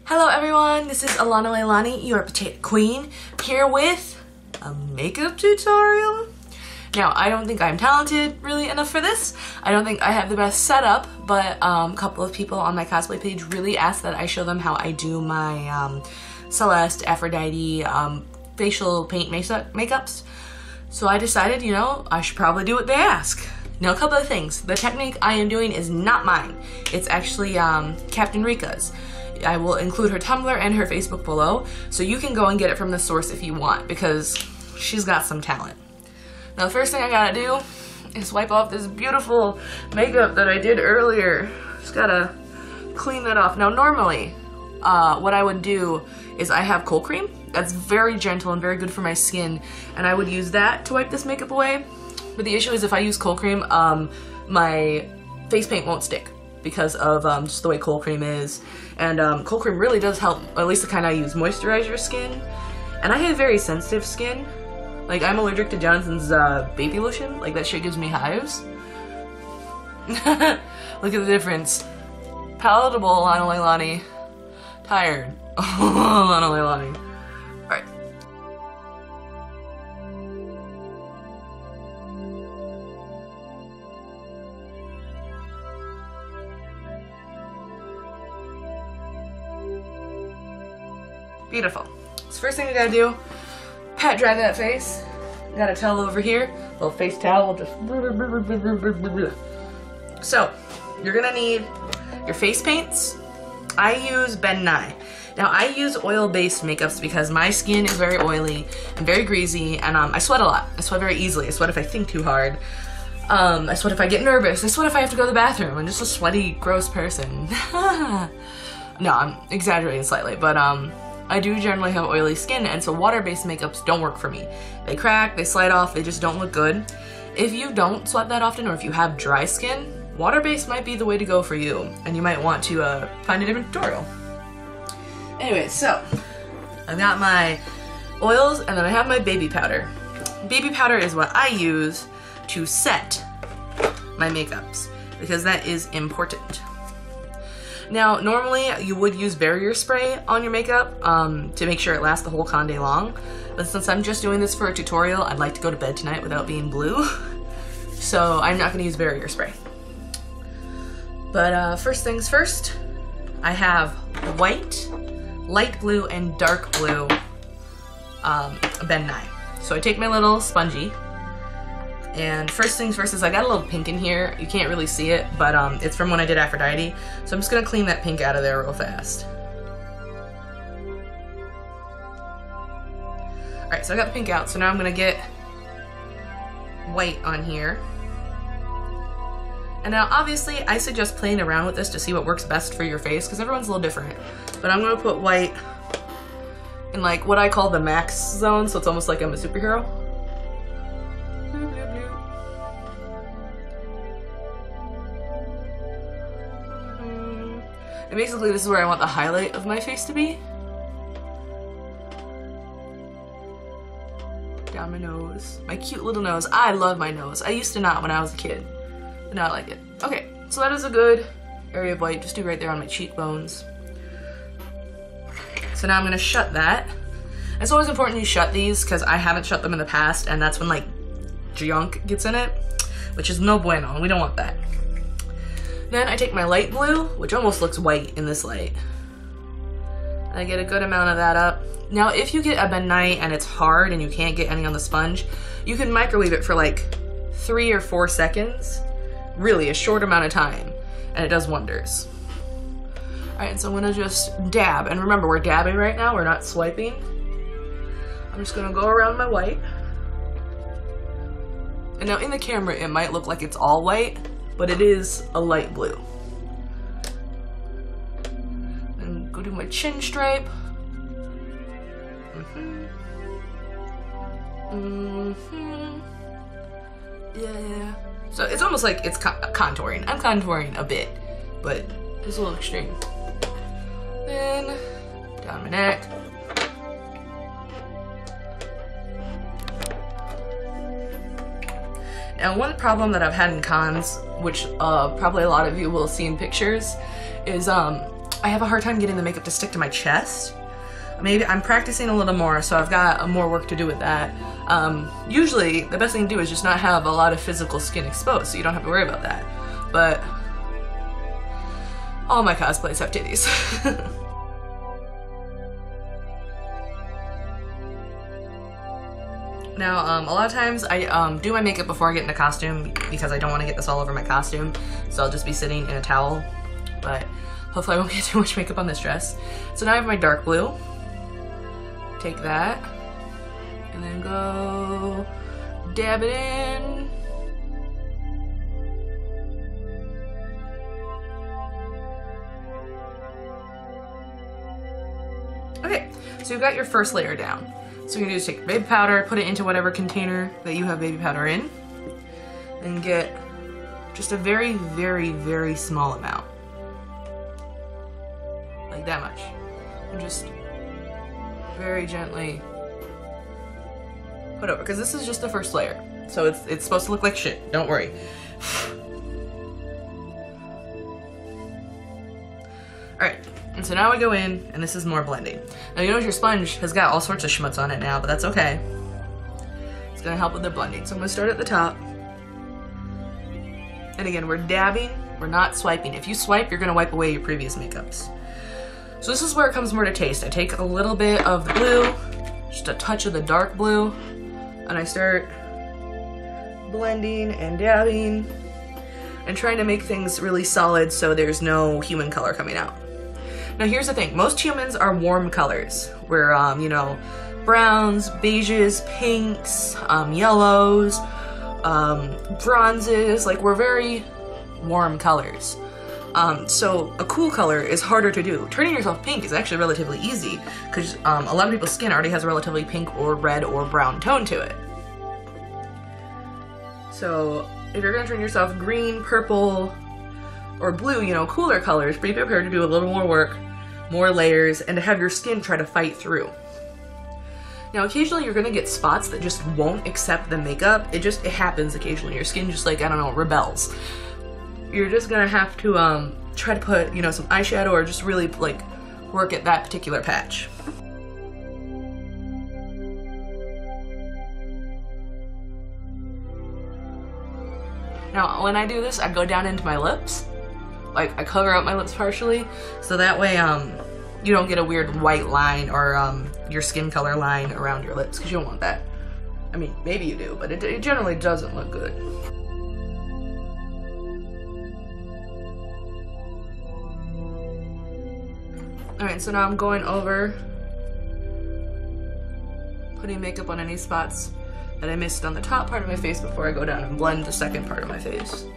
Hello everyone, this is Alana Leilani, your potato queen, here with a makeup tutorial. Now, I don't think I'm talented really enough for this. I don't think I have the best setup, but a couple of people on my cosplay page really asked that I show them how I do my Celeste, Aphrodite, facial paint makeups. So I decided, you know, I should probably do what they ask. Now, a couple of things. The technique I am doing is not mine. It's actually Captain Rika's. I will include her Tumblr and her Facebook below, so you can go and get it from the source if you want, because she's got some talent. Now, the first thing I gotta do is wipe off this beautiful makeup that I did earlier. Just gotta clean that off. Now, normally, what I would do is I have cold cream. That's very gentle and very good for my skin, and I would use that to wipe this makeup away. But the issue is if I use cold cream, my face paint won't stick because of just the way cold cream is. And cold cream really does help, or at least the kind I use, moisturize your skin. And I have very sensitive skin. Like, I'm allergic to Johnson's baby lotion. Like, that shit gives me hives. Look at the difference. Palatable, Alana Leilani. Tired, Alana Leilani. Alright. Beautiful. So first thing I gotta do, pat dry that face. Got a towel over here, little face towel, just. So, you're gonna need your face paints. I use Ben Nye. Now, I use oil-based makeups because my skin is very oily and very greasy, and I sweat a lot. I sweat very easily. I sweat if I think too hard. I sweat if I get nervous. I sweat if I have to go to the bathroom. I'm just a sweaty, gross person. No, I'm exaggerating slightly, but I do generally have oily skin, and so water-based makeups don't work for me. They crack, they slide off, they just don't look good. If you don't sweat that often, or if you have dry skin, water-based might be the way to go for you, and you might want to find a different tutorial. Anyway, so I've got my oils, and then I have my baby powder. Baby powder is what I use to set my makeups, because that is important. Now, normally you would use barrier spray on your makeup to make sure it lasts the whole con day long, but since I'm just doing this for a tutorial, I'd like to go to bed tonight without being blue, so I'm not going to use barrier spray. But first things first, I have white, light blue, and dark blue Ben Nye. So I take my little spongy, and first things first is I got a little pink in here. You can't really see it, but it's from when I did Aphrodite. So I'm just gonna clean that pink out of there real fast. Alright, so I got the pink out, so now I'm gonna get white on here. And now obviously I suggest playing around with this to see what works best for your face, because everyone's a little different. But I'm gonna put white in like what I call the max zone, so it's almost like I'm a superhero. And basically this is where I want the highlight of my face to be. Down my nose. My cute little nose. I love my nose. I used to not when I was a kid, but now I like it. Okay, so that is a good area of white. Just do right there on my cheekbones. So now I'm gonna shut that. It's always important you shut these because I haven't shut them in the past, and that's when like junk gets in it, which is no bueno. We don't want that. Then I take my light blue, which almost looks white in this light. I get a good amount of that up. Now, if you get a Ben Nye and it's hard and you can't get any on the sponge, you can microwave it for like 3 or 4 seconds. Really, a short amount of time, and it does wonders. Alright, and so I'm gonna just dab, and remember, we're dabbing right now, we're not swiping. I'm just gonna go around my white. And now in the camera, it might look like it's all white, but it is a light blue. And go do my chin stripe. Yeah. So it's almost like it's contouring. I'm contouring a bit, but it's a little extreme. Then down my neck. Now, one problem that I've had in cons, which probably a lot of you will see in pictures, is I I have a hard time getting the makeup to stick to my chest. Maybe I'm practicing a little more, so I've got more work to do with that. Usually, the best thing to do is just not have a lot of physical skin exposed, so you don't have to worry about that. But all my cosplays have titties. Now, a lot of times I do my makeup before I get into costume because I don't want to get this all over my costume, so I'll just be sitting in a towel, but hopefully I won't get too much makeup on this dress. So now I have my dark blue. Take that, and then go dab it in. Okay, so you've got your first layer down. So you're gonna do is take your baby powder, put it into whatever container that you have baby powder in, and get just a very, very, very small amount. Like that much. And just very gently put over, because this is just the first layer. So it's supposed to look like shit, don't worry. Alright. And so now we go in, and this is more blending. Now you notice your sponge has got all sorts of schmutz on it now, but that's okay. It's gonna help with the blending. So I'm gonna start at the top. And again, we're dabbing, we're not swiping. If you swipe, you're gonna wipe away your previous makeups. So this is where it comes more to taste. I take a little bit of the blue, just a touch of the dark blue, and I start blending and dabbing and trying to make things really solid so there's no human color coming out. Now here's the thing, most humans are warm colors. We're, you know, browns, beiges, pinks, yellows, bronzes, like we're very warm colors. So a cool color is harder to do. Turning yourself pink is actually relatively easy because a lot of people's skin already has a relatively pink or red or brown tone to it. So if you're gonna turn yourself green, purple, or blue, you know, cooler colors, be prepared to do a little more work, more layers, and to have your skin try to fight through. Now occasionally you're gonna get spots that just won't accept the makeup. It happens occasionally. Your skin just, like, I don't know, rebels. You're just gonna have to try to put, you know, some eyeshadow or just really like work at that particular patch. Now when I do this, I go down into my lips. Like, I cover up my lips partially, so that way you don't get a weird white line or your skin color line around your lips, because you don't want that. I mean, maybe you do, but it generally doesn't look good. Alright, so now I'm going over, putting makeup on any spots that I missed on the top part of my face before I go down and blend the second part of my face.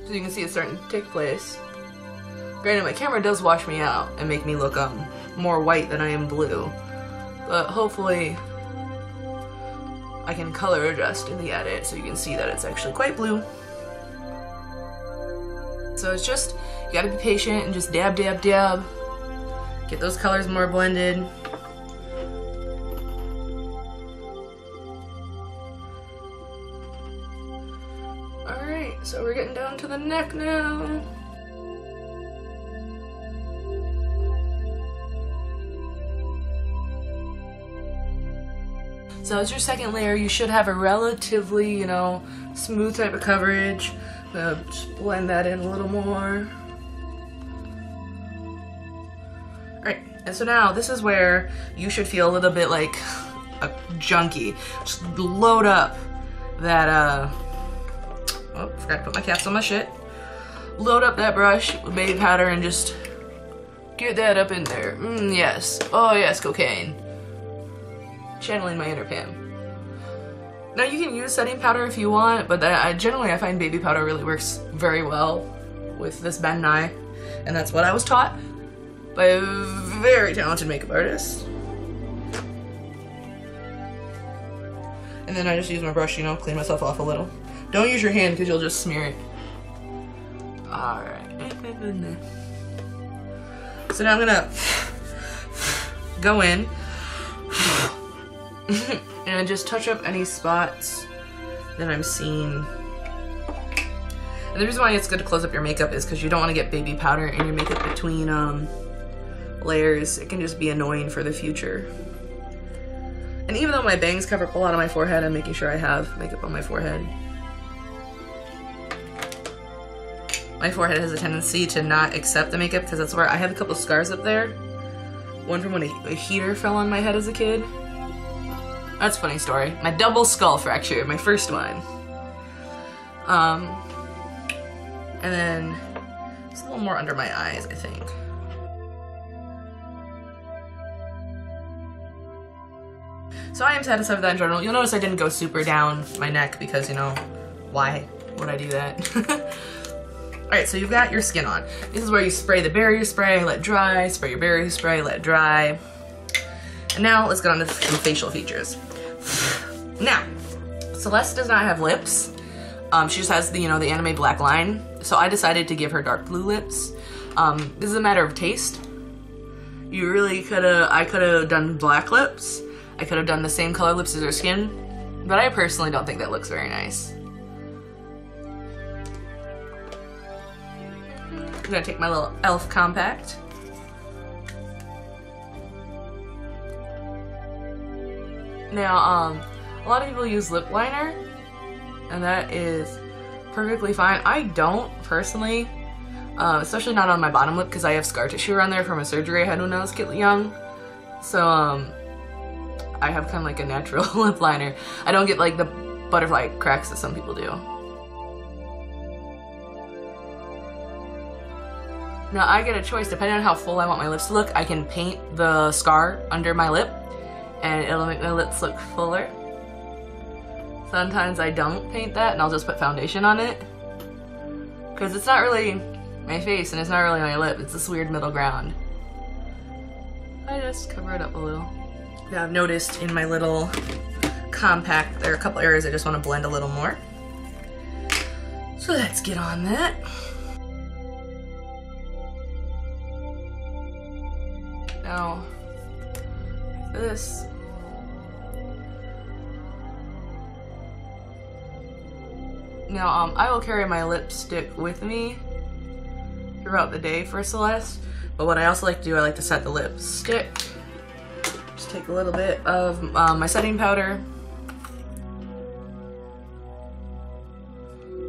So you can see it's starting to take place. Granted, my camera does wash me out and make me look more white than I am blue, but hopefully I can color adjust in the edit so you can see that it's actually quite blue. So it's just, you gotta be patient and just dab, dab, dab. Get those colors more blended. Alright, so we're getting down to the neck now. So as your second layer, you should have a relatively, you know, smooth type of coverage. Just blend that in a little more. Alright, and so now this is where you should feel a little bit like a junkie. Just load up that, oh, forgot to put my caps on my shit. Load up that brush with baby powder and just get that up in there. Yes. Oh yes, cocaine. Channeling my inner Pam. Now you can use setting powder if you want, but generally I find baby powder really works very well with this Ben Nye, and that's what I was taught by a very talented makeup artist. And then I just use my brush, you know, clean myself off a little. Don't use your hand because you'll just smear it. Alright. So now I'm gonna go in and just touch up any spots that I'm seeing. And the reason why it's good to close up your makeup is because you don't want to get baby powder in your makeup between layers. It can just be annoying for the future. And even though my bangs cover up a lot of my forehead, I'm making sure I have makeup on my forehead. My forehead has a tendency to not accept the makeup because that's where I have a couple scars up there. One from when a heater fell on my head as a kid. That's a funny story. My double skull fracture, my first one. And then it's a little more under my eyes, I think. So I am satisfied with that in general. You'll notice I didn't go super down my neck because, you know, why would I do that? Alright, so you've got your skin on. This is where you spray the barrier spray, let dry, spray your barrier spray, let dry. And now let's get on to some facial features. Now, Celeste does not have lips. She just has the, you know, the anime black line. So I decided to give her dark blue lips. This is a matter of taste. You really I could have done black lips. I could have done the same color lips as her skin. But I personally don't think that looks very nice. I'm gonna take my little e.l.f. compact. Now, a lot of people use lip liner, and that is perfectly fine. I don't, personally, especially not on my bottom lip because I have scar tissue around there from a surgery I had when I was young. So, I have kind of like a natural lip liner. I don't get like the butterfly cracks that some people do. Now I get a choice, depending on how full I want my lips to look, I can paint the scar under my lip and it'll make my lips look fuller. Sometimes I don't paint that and I'll just put foundation on it. Because it's not really my face and it's not really my lip, it's this weird middle ground. I just cover it up a little. Now I've noticed in my little compact, there are a couple areas I just want to blend a little more. So let's get on that. Now, this. Now, I will carry my lipstick with me throughout the day for Celeste, but what I also like to do, I like to set the lipstick. Just take a little bit of my setting powder.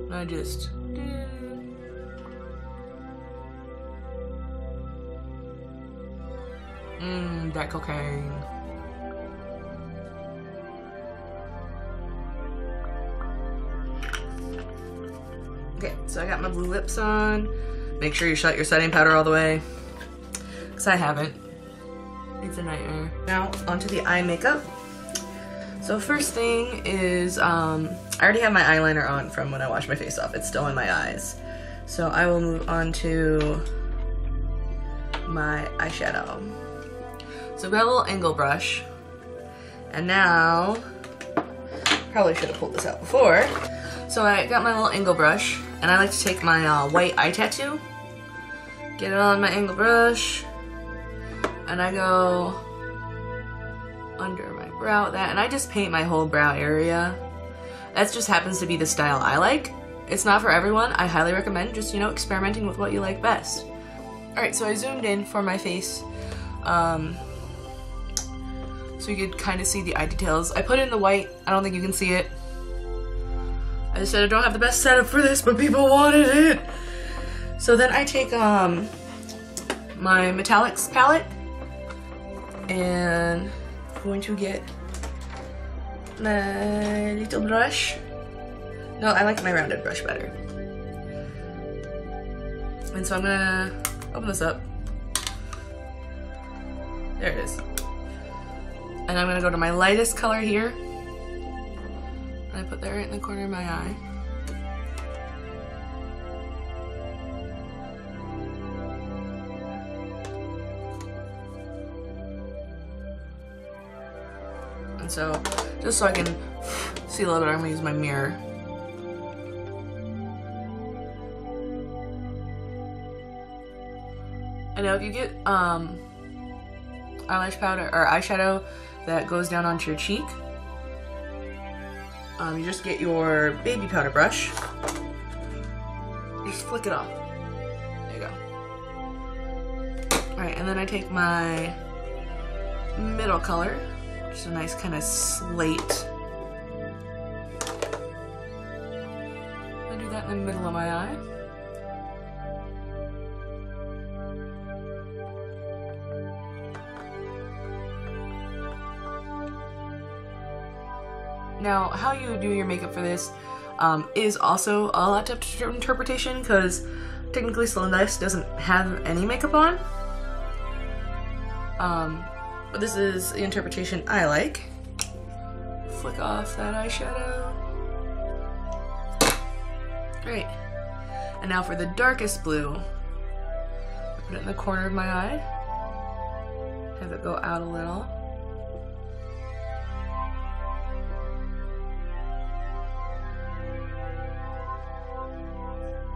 And I just that cocaine. Okay, so I got my blue lips on. Make sure you shut your setting powder all the way, because I haven't. It's a nightmare. Now, onto the eye makeup. So first thing is, I already have my eyeliner on from when I washed my face off. It's still in my eyes. So I will move on to my eyeshadow. So I've got a little angle brush, and now, probably should have pulled this out before. So I got my little angle brush, and I like to take my white eye tattoo, get it on my angle brush, and I go under my brow, and I just paint my whole brow area. That just happens to be the style I like. It's not for everyone. I highly recommend just, you know, experimenting with what you like best. Alright, so I zoomed in for my face. So you could kind of see the eye details. I put in the white. I don't think you can see it. I just said I don't have the best setup for this, but people wanted it. So then I take my metallics palette and I'm going to get my little brush. No, I like my rounded brush better. And so I'm gonna open this up. There it is. And I'm gonna go to my lightest color here. And I put that right in the corner of my eye. And so, just so I can see a little bit, I'm gonna use my mirror. And now if you get eyelash powder or eyeshadow that goes down onto your cheek, you just get your baby powder brush flick it off. There you go. Alright, and then I take my middle color, just a nice kind of slate. I do that in the middle of my eye. Now, how you do your makeup for this is also a lot up to interpretation, because technically Celeste doesn't have any makeup on. But this is the interpretation I like. Flick off that eyeshadow. Great. And now for the darkest blue, I put it in the corner of my eye. Have it go out a little.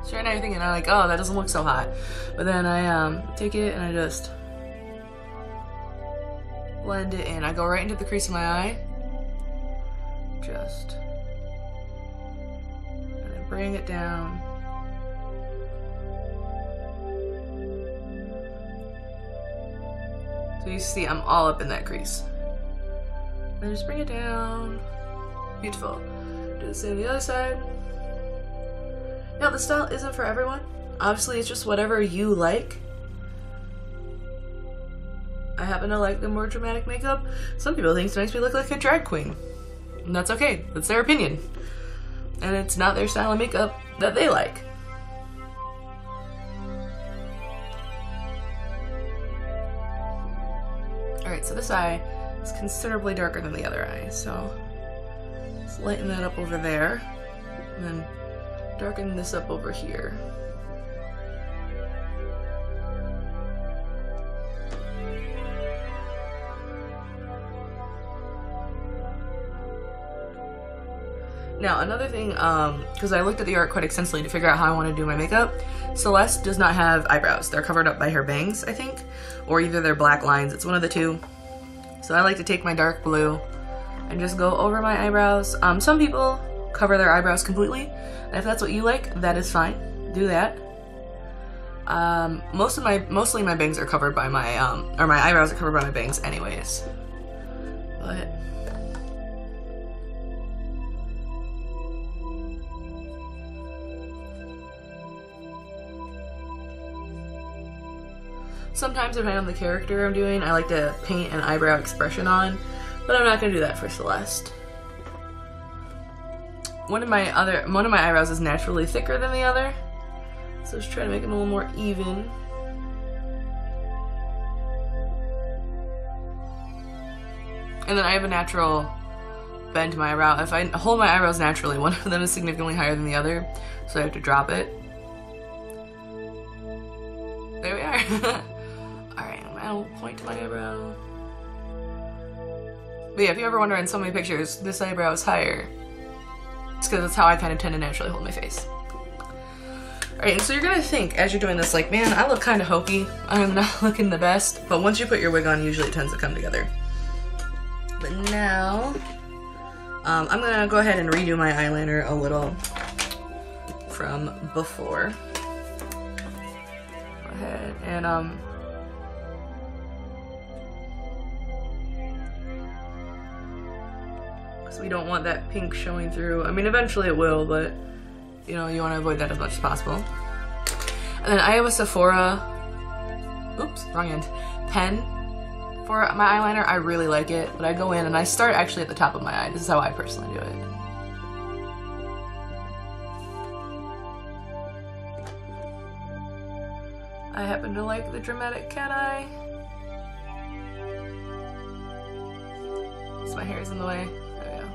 So right now you're thinking, I'm like, oh, that doesn't look so hot. But then I take it and I just blend it in. I go right into the crease of my eye. Just. And then bring it down. So you see I'm all up in that crease. And just bring it down. Beautiful. Do the same on the other side. Now, the style isn't for everyone. Obviously, it's just whatever you like. I happen to like the more dramatic makeup. Some people think it makes me look like a drag queen. And that's okay. That's their opinion. And it's not their style of makeup that they like. Alright, so this eye is considerably darker than the other eye. So, let's lighten that up over there. And then darken this up over here. Now, another thing, because I looked at the art quite extensively to figure out how I want to do my makeup, Celeste does not have eyebrows. They're covered up by her bangs, I think, or either they're black lines. It's one of the two. So I like to take my dark blue and just go over my eyebrows. Some people cover their eyebrows completely, and if that's what you like, that is fine. Do that. Mostly my bangs are covered by my or my eyebrows are covered by my bangs anyways. But sometimes depending on the character I'm doing, I like to paint an eyebrow expression on, but I'm not gonna do that for Celeste. One of my eyebrows is naturally thicker than the other, so just try to make them a little more even. And then I have a natural bend to my eyebrow. If I hold my eyebrows naturally, one of them is significantly higher than the other, so I have to drop it. There we are. Alright, I'll point to my eyebrow. But yeah, if you ever wonder in so many pictures, this eyebrow is higher, it's because that's how I kind of tend to naturally hold my face. Alright, and so you're gonna think as you're doing this, like, man, I look kind of hokey. I'm not looking the best. But once you put your wig on, usually it tends to come together. But now, I'm gonna go ahead and redo my eyeliner a little from before. Go ahead and, because we don't want that pink showing through. I mean, eventually it will, but you know, you want to avoid that as much as possible. And then I have a Sephora, oops, wrong end, pen for my eyeliner. I really like it, but I go in and I start actually at the top of my eye. This is how I personally do it. I happen to like the dramatic cat eye. So my hair is in the way. There we go.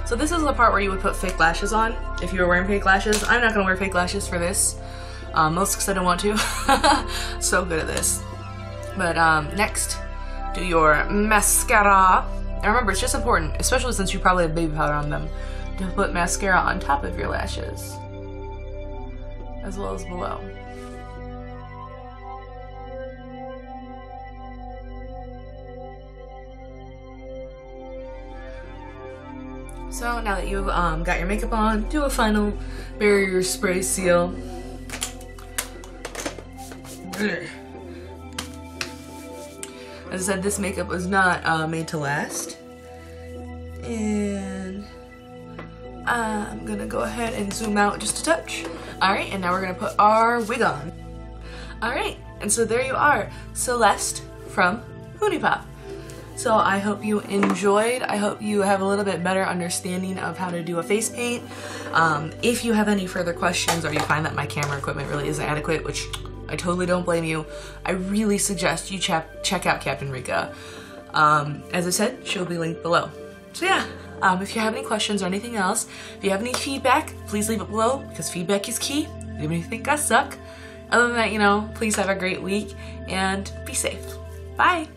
So this is the part where you would put fake lashes on if you were wearing fake lashes. I'm not gonna wear fake lashes for this, mostly because I don't want to. So good at this. But next, do your mascara. And remember, it's just important, especially since you probably have baby powder on them, to put mascara on top of your lashes, as well as below. So now that you've got your makeup on, do a final barrier spray seal. As I said, this makeup was not made to last. And I'm gonna go ahead and zoom out just a touch. Alright, and now we're gonna put our wig on. Alright, and so there you are, Celeste from Pop. So I hope you enjoyed. I hope you have a little bit better understanding of how to do a face paint. If you have any further questions or you find that my camera equipment really isn't adequate, which I totally don't blame you, I really suggest you check out Captain Rika. As I said, she'll be linked below. So yeah, if you have any questions or anything else, if you have any feedback, please leave it below because feedback is key. Even if you think I suck. Other than that, you know, please have a great week and be safe. Bye!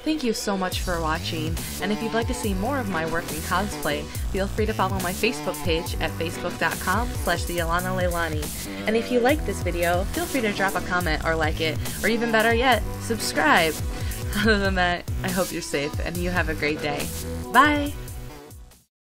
Thank you so much for watching, and if you'd like to see more of my work in cosplay, feel free to follow my Facebook page at facebook.com/theAlanaLeilani. And if you like this video, feel free to drop a comment or like it, or even better yet, subscribe. Other than that, I hope you're safe and you have a great day. Bye!